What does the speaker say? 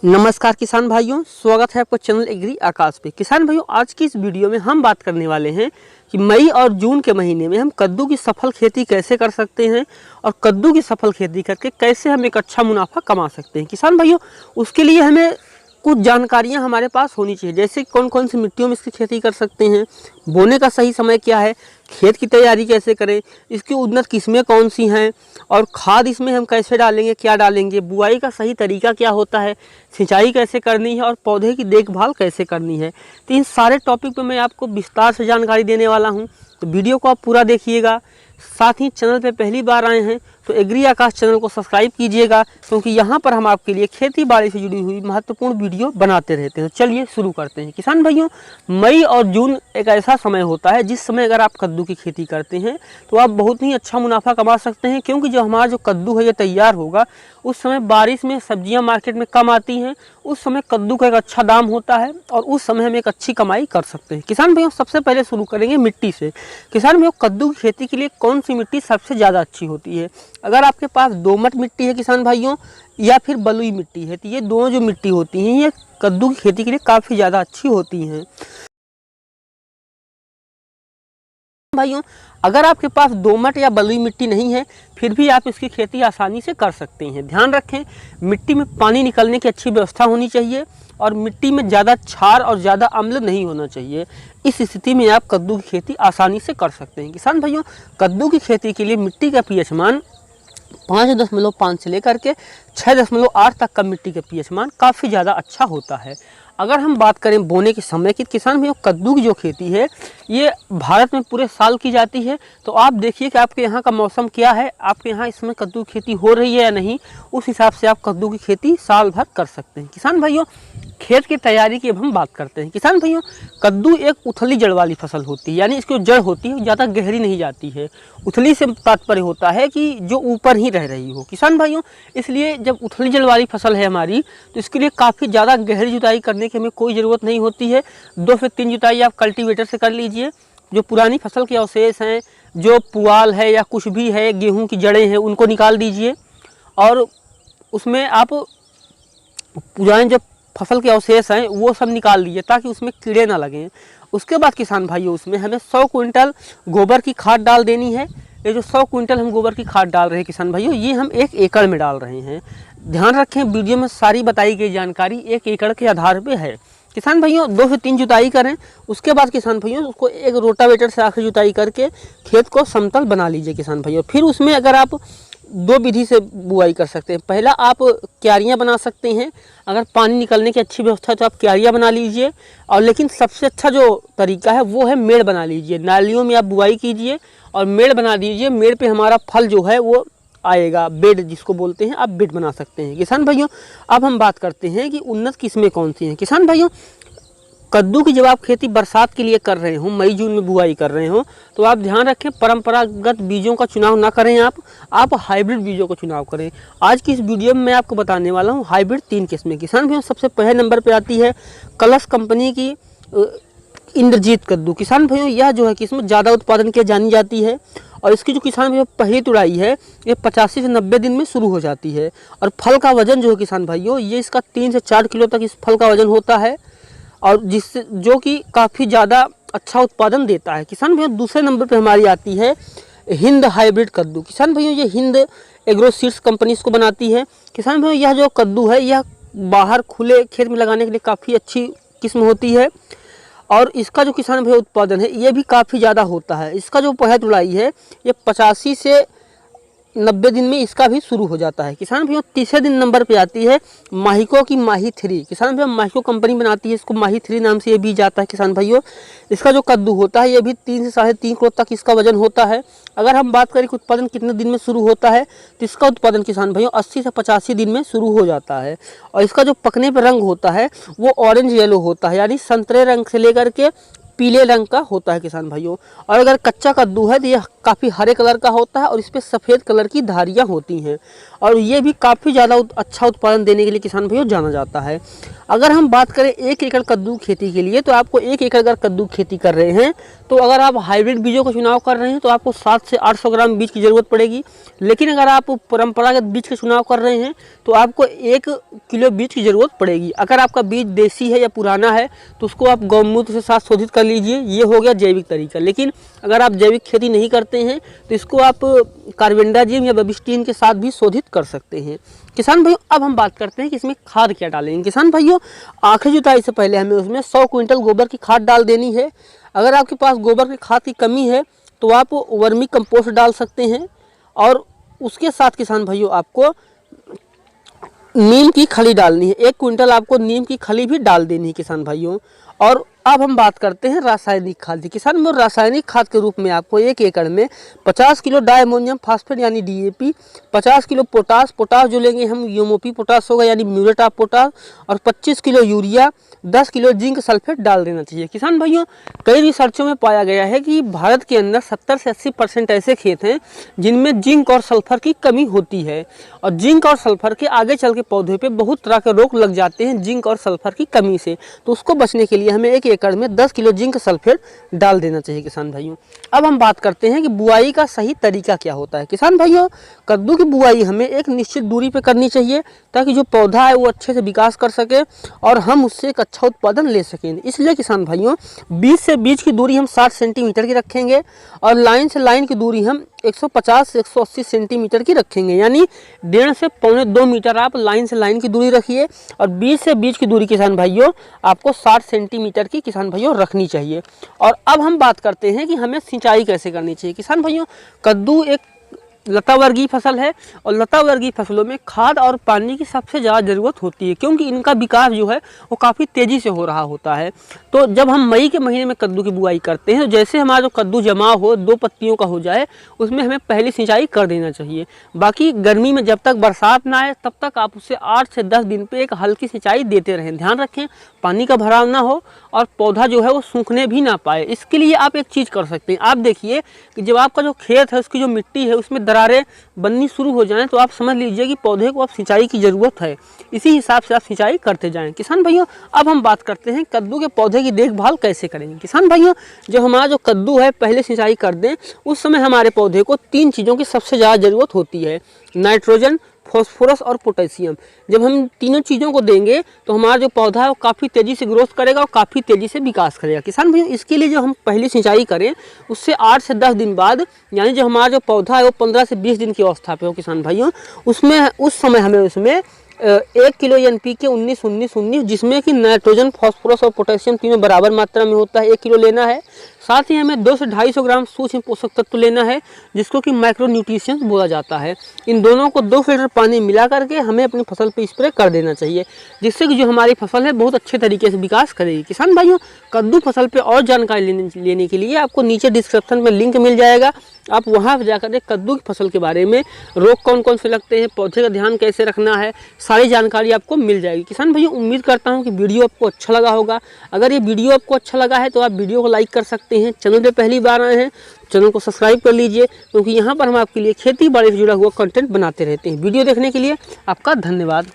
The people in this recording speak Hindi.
नमस्कार किसान भाइयों, स्वागत है आपका चैनल एग्री आकाश पे। किसान भाइयों, आज की इस वीडियो में हम बात करने वाले हैं कि मई और जून के महीने में हम कद्दू की सफल खेती कैसे कर सकते हैं और कद्दू की सफल खेती करके कैसे हम एक अच्छा मुनाफा कमा सकते हैं। किसान भाइयों, उसके लिए हमें कुछ जानकारियां हमारे पास होनी चाहिए, जैसे कौन कौन सी मिट्टियों में इसकी खेती कर सकते हैं, बोने का सही समय क्या है, खेत की तैयारी कैसे करें, इसकी उन्नत किस्में कौन सी हैं और खाद इसमें हम कैसे डालेंगे, क्या डालेंगे, बुआई का सही तरीका क्या होता है, सिंचाई कैसे करनी है और पौधे की देखभाल कैसे करनी है। तो इन सारे टॉपिक पे मैं आपको विस्तार से जानकारी देने वाला हूँ, तो वीडियो को आप पूरा देखिएगा। साथ ही चैनल पे पहली बार आए हैं तो एग्री आकाश चैनल को सब्सक्राइब कीजिएगा, क्योंकि यहाँ पर हम आपके लिए खेती बाड़ी से जुड़ी हुई महत्वपूर्ण वीडियो बनाते रहते हैं। चलिए शुरू करते हैं। किसान भाइयों, मई और जून एक ऐसा समय होता है जिस समय अगर आप कद्दू की खेती करते हैं तो आप बहुत ही अच्छा मुनाफा कमा सकते हैं, क्योंकि जो हमारा जो कद्दू है ये तैयार होगा उस समय बारिश में सब्जियां मार्केट में कम आती हैं, उस समय कद्दू का एक अच्छा दाम होता है और उस समय हम एक अच्छी कमाई कर सकते हैं। किसान भाइयों, सबसे पहले शुरू करेंगे मिट्टी से। किसान भाइयों, कद्दू की खेती के लिए कौन सी मिट्टी सबसे ज़्यादा अच्छी होती है? अगर आपके पास दोमट मिट्टी है किसान भाइयों, या फिर बलुई मिट्टी है, तो ये दोनों जो मिट्टी होती हैं ये कद्दू की खेती के लिए काफ़ी ज़्यादा अच्छी होती हैं। भाइयों, अगर आपके पास दोमट या बलुई मिट्टी नहीं है फिर भी आप इसकी खेती आसानी से कर सकते हैं। ध्यान रखें, मिट्टी में पानी निकलने की अच्छी व्यवस्था होनी चाहिए और मिट्टी में ज़्यादा क्षार और ज़्यादा अम्ल नहीं होना चाहिए। इस स्थिति में आप कद्दू की खेती आसानी से कर सकते हैं। किसान भाइयों, कद्दू की खेती के लिए मिट्टी का पीएच मान 5.5 से लेकर के 6.8 तक का मिट्टी का पीएच मान काफ़ी ज़्यादा अच्छा होता है। अगर हम बात करें बोने के समय की, किसान भाइयों कद्दू की जो खेती है ये भारत में पूरे साल की जाती है, तो आप देखिए कि आपके यहाँ का मौसम क्या है, आपके यहाँ इस समय कद्दू की खेती हो रही है या नहीं, उस हिसाब से आप कद्दू की खेती साल भर कर सकते हैं। किसान भाइयों, खेत की तैयारी की अब हम बात करते हैं। किसान भाइयों, कद्दू एक उथली जड़ वाली फसल होती है, यानी इसकी जो जड़ होती है ज़्यादा गहरी नहीं जाती है। उथली से तात्पर्य होता है कि जो ऊपर ही रह रही हो। किसान भाइयों, इसलिए जब उथली जड़ वाली फसल है हमारी, तो इसके लिए काफ़ी ज़्यादा गहरी जुताई करने की हमें कोई ज़रूरत नहीं होती है। 2 से 3 जुताई आप कल्टीवेटर से कर लीजिए। जो पुरानी फसल के अवशेष हैं, जो पुआल है या कुछ भी है, गेहूँ की जड़ें हैं, उनको निकाल दीजिए और उसमें आप पुराने जो फसल के अवशेष हैं वो सब निकाल लीजिए ताकि उसमें कीड़े ना लगें। उसके बाद किसान भाइयों, उसमें हमें 100 क्विंटल गोबर की खाद डाल देनी है। ये जो 100 क्विंटल हम गोबर की खाद डाल रहे हैं किसान भाइयों, ये हम 1 एकड़ में डाल रहे हैं। ध्यान रखें, वीडियो में सारी बताई गई जानकारी 1 एकड़ के आधार पर है। किसान भाइयों, 2 से 3 जुताई करें। उसके बाद किसान भाइयों उसको एक रोटावेटर से आखिर जुताई करके खेत को समतल बना लीजिए। किसान भाइयों, फिर उसमें अगर आप 2 विधि से बुआई कर सकते हैं। पहला, आप क्यारियां बना सकते हैं। अगर पानी निकलने की अच्छी व्यवस्था है तो आप क्यारियां बना लीजिए, और लेकिन सबसे अच्छा जो तरीका है वो है मेड़ बना लीजिए। नालियों में आप बुआई कीजिए और मेड़ बना दीजिए। मेड़ पे हमारा फल जो है वो आएगा, बेड जिसको बोलते हैं, आप बेड बना सकते हैं। किसान भाइयों, अब हम बात करते हैं कि उन्नत किस्में कौन सी हैं। किसान भाइयों, कद्दू की जब आप खेती बरसात के लिए कर रहे हो, मई जून में बुआई कर रहे हो, तो आप ध्यान रखें परंपरागत बीजों का चुनाव ना करें, आप हाइब्रिड बीजों का चुनाव करें। आज की इस वीडियो में मैं आपको बताने वाला हूं हाइब्रिड 3 किस्में। किसान भाइयों, सबसे पहले नंबर पे आती है कलश कंपनी की इंद्रजीत कद्दू। किसान भाइयों, यह जो है किस्म ज़्यादा उत्पादन के जानी जाती है और इसकी जो किसान भाइयों पहली तुड़ाई है ये 85 से 90 दिन में शुरू हो जाती है। और फल का वजन जो है किसान भाइयों, ये इसका 3 से 4 किलो तक इस फल का वजन होता है, और जिससे जो कि काफ़ी ज़्यादा अच्छा उत्पादन देता है। किसान भाइयों, दूसरे नंबर पे हमारी आती है हिंद हाइब्रिड कद्दू। किसान भाइयों, ये हिंद एग्रो सीड्स कंपनी इसको बनाती है। किसान भाइयों, यह जो कद्दू है यह बाहर खुले खेत में लगाने के लिए काफ़ी अच्छी किस्म होती है और इसका जो किसान भाइयों उत्पादन है ये भी काफ़ी ज़्यादा होता है। इसका जो पहली तुड़ाई है ये 85 से 90 दिन में इसका भी शुरू हो जाता है। किसान भाइयों, तीसरे दिन नंबर पे आती है माहिको की माही 3। किसान भाइयों, माहिको कंपनी बनाती है इसको, माही 3 नाम से ये बीज आता है। किसान भाइयों, इसका जो कद्दू होता है ये भी 3 से 3.5 किलो तक इसका वजन होता है। अगर हम बात करें कि उत्पादन कितने दिन में शुरू होता है, तो इसका उत्पादन किसान भाइयों 80 से 85 दिन में शुरू हो जाता है। और इसका जो पकने पर रंग होता है वो ऑरेंज येलो होता है, यानी संतरे रंग से लेकर के पीले रंग का होता है किसान भाइयों। और अगर कच्चा कद्दू है तो यह काफ़ी हरे कलर का होता है और इस पर सफ़ेद कलर की धारियाँ होती हैं। और ये भी काफ़ी ज़्यादा अच्छा उत्पादन देने के लिए किसान भाइयों जाना जाता है। अगर हम बात करें 1 एकड़ कद्दू खेती के लिए, तो आपको 1 एकड़ अगर कद्दू खेती कर रहे हैं तो अगर आप हाइब्रिड बीजों का चुनाव कर रहे हैं तो आपको 700 से 800 ग्राम बीज की ज़रूरत पड़ेगी। लेकिन अगर आप परंपरागत बीज का चुनाव कर रहे हैं तो आपको 1 किलो बीज की ज़रूरत पड़ेगी। अगर आपका बीज देसी है या पुराना है तो उसको आप गौमूत्र के साथ शोधित कर लीजिए, ये हो गया जैविक तरीका। लेकिन अगर आप जैविक खेती नहीं करते हैं तो इसको आप कार्बेंडाजिम या बेबिस्टीन के साथ भी शोधित कर सकते हैं। किसान भाइयों अब हम बात करते हैं कि इसमें खाद क्या डालेंगे। किसान भाइयों आखिरी जुताई से पहले हमें उसमें 100 क्विंटल गोबर की खाद डाल देनी है। अगर आपके पास गोबर की खाद की कमी है तो आप वर्मी कंपोस्ट डाल सकते हैं, और उसके साथ किसान भाइयों आपको नीम की खली डालनी है। 1 क्विंटल आपको नीम की खली भी डाल देनी है किसान भाइयों। और अब हम बात करते हैं रासायनिक खाद की। किसान भाइयों रासायनिक खाद के रूप में आपको 1 एकड़ में 50 किलो डायमोनियम फास्फेट यानी DAP, 50 किलो पोटास जो लेंगे हम यूमोपी पोटास होगा यानी म्यूरेट ऑफ पोटास, और 25 kilo urea, 10 kilo zinc sulphate डाल देना चाहिए। किसान भाइयों कई रिसर्चों में पाया गया है कि भारत के अंदर 70 से 80% ऐसे खेत हैं जिनमें जिंक और सल्फर की कमी होती है, और जिंक और सल्फर के आगे चल के पौधे पे बहुत तरह के रोग लग जाते हैं जिंक और सल्फर की कमी से। तो उसको बचने के लिए हमें 1 एकड़ में 10 किलो जिंक सल्फेट डाल देना चाहिए किसान भाइयों। अब हम बात करते हैं कि बुआई का सही तरीका क्या होता है। किसान भाइयों कद्दू की बुआई हमें एक निश्चित दूरी पे करनी चाहिए ताकि जो पौधा है वो अच्छे से विकास कर सके और हम उससे एक अच्छा उत्पादन ले सकें। इसलिए किसान भाइयों बीज से बीज की दूरी हम 60 सेंटीमीटर की रखेंगे, और लाइन से लाइन की दूरी हम 150 से 180 सेंटीमीटर की रखेंगे, यानी 1.5 से 1.25 मीटर आप लाइन से लाइन की दूरी रखिए। और बीज से बीज की दूरी किसान भाइयों आपको 60 सेंटीमीटर की किसान भाइयों रखनी चाहिए। और अब हम बात करते हैं कि हमें सिंचाई कैसे करनी चाहिए। किसान भाइयों कद्दू एक लता वर्गीय फसल है, और लता वर्गीय फसलों में खाद और पानी की सबसे ज़्यादा ज़रूरत होती है, क्योंकि इनका विकास जो है वो काफ़ी तेज़ी से हो रहा होता है। तो जब हम मई के महीने में कद्दू की बुआई करते हैं तो जैसे हमारा जो कद्दू जमा हो 2 पत्तियों का हो जाए उसमें हमें पहली सिंचाई कर देना चाहिए। बाकी गर्मी में जब तक बरसात ना आए तब तक आप उससे 8 से 10 दिन पर एक हल्की सिंचाई देते रहें। ध्यान रखें पानी का भराव ना हो और पौधा जो है वो सूखने भी ना पाए। इसके लिए आप एक चीज़ कर सकते हैं। आप देखिए कि जब आपका जो खेत है उसकी जो मिट्टी है उसमें दरारें बननी शुरू हो जाएं तो आप समझ लीजिए कि पौधे को अब सिंचाई की ज़रूरत है। इसी हिसाब से आप सिंचाई करते जाएं। किसान भाइयों अब हम बात करते हैं कद्दू के पौधे की देखभाल कैसे करेंगे। किसान भाइयों जब हमारा जो कद्दू है पहले सिंचाई कर दें उस समय हमारे पौधे को 3 चीज़ों की सबसे ज़्यादा ज़रूरत होती है, नाइट्रोजन, फॉस्फोरस और पोटेशियम। जब हम तीनों चीज़ों को देंगे तो हमारा जो पौधा है वो काफ़ी तेज़ी से ग्रोथ करेगा और काफ़ी तेज़ी से विकास करेगा। किसान भैया इसके लिए जो हम पहली सिंचाई करें उससे 8 से 10 दिन बाद, यानी जो हमारा जो पौधा है वो 15 से 20 दिन की अवस्था पे हो किसान भाइयों, उसमें उस समय हमें उसमें 1 किलो NPK 19-19-19 जिसमें कि नाइट्रोजन, फॉस्फोरस और पोटेशियम तीनों बराबर मात्रा में होता है 1 किलो लेना है। साथ ही हमें 200 से 250 ग्राम सूक्ष्म पोषक तत्व लेना है जिसको कि माइक्रो न्यूट्रिशंस बोला जाता है। इन दोनों को 2 लीटर पानी मिला करके हमें अपनी फसल पे स्प्रे कर देना चाहिए, जिससे कि जो हमारी फसल है बहुत अच्छे तरीके से विकास करेगी। किसान भाइयों कद्दू फसल पे और जानकारी लेने के लिए आपको नीचे डिस्क्रिप्शन में लिंक मिल जाएगा, आप वहाँ जाकर के कद्दू की फसल के बारे में रोग कौन कौन से लगते हैं, पौधे का ध्यान कैसे रखना है, सारी जानकारी आपको मिल जाएगी। किसान भाइयों उम्मीद करता हूँ कि वीडियो आपको अच्छा लगा होगा। अगर ये वीडियो आपको अच्छा लगा है तो आप वीडियो को लाइक कर सकते हैं। चैनल पे पहली बार आए हैं चैनल को सब्सक्राइब कर लीजिए, क्योंकि यहाँ पर हम आपके लिए खेती बाड़ी से जुड़ा हुआ कंटेंट बनाते रहते हैं। वीडियो देखने के लिए आपका धन्यवाद।